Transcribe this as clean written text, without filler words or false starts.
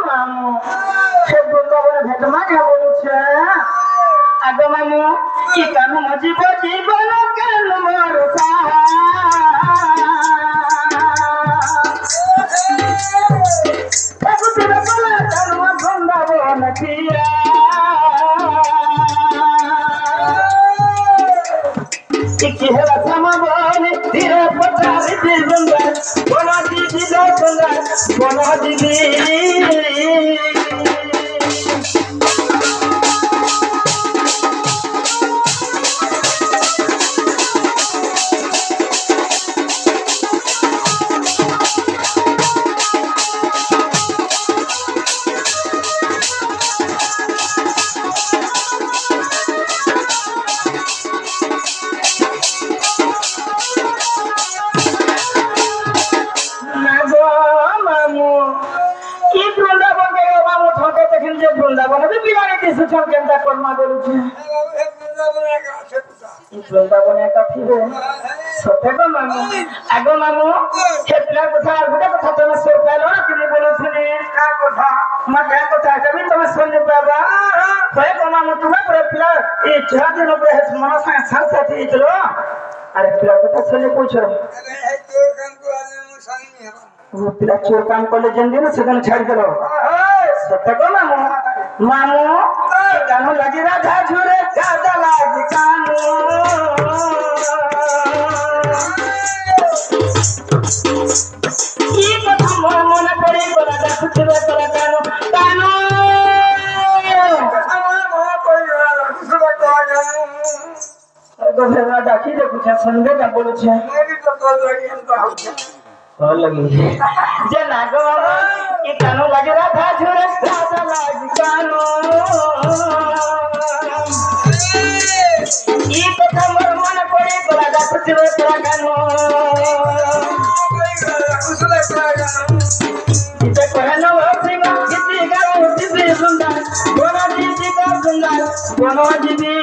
মামু সে বৃন্দাবনে ভেটমা যা বলছে আগে মামু কি কেন মজিব জীবন কেন মোর বৃন্দাবন ফিরা কি হেলা সামাবনে ধীরে পচারি দিবঙ্গা বনা দিদি দঙ্গা বনা দিদি বৃন্দাবনে বিরানি কিছু কেন্দ্র কর্মা বলছে বৃন্দাবনে একা ফিরে সত্যি গো মামু আগো মামু সে পিলার কথা আর গোটা কথা তোমার সব পেল না তুমি বলেছিলেন কার কথা মা কার কথা কবি তোমার শুনতে পাবা কয়ে গো মামু তোমার পরে পিলার এই 6 দিন উপরে মন সঙ্গে সাথে ছিল আরে পিলার কথা শুনে কইছো वो पिला चोर काम कर ले जन दिन से कन छाड़ करो सत्य को मामू मामू कानो लगी राधा झुरे गादा लागी कानो ये कथा मोर मन पड़ी बोला दा कुछ रे बोला कानो कानो आवा मोर कोई कुछ रे कानो तो भेड़ा डाकी दे कुछ सुनबे ना बोलो छे मेरी तो कल लगी तो लगी जे नागो ये कानो लगे राधा झुरे गादा लागी कानो ये कथा मोर मन पड़ी बोला दा कुछ रे बोला कानो इते कहनो सिंगा गीत गाओ दिव्य सुंदर बोला दीदी का सुंदर बोलो दीदी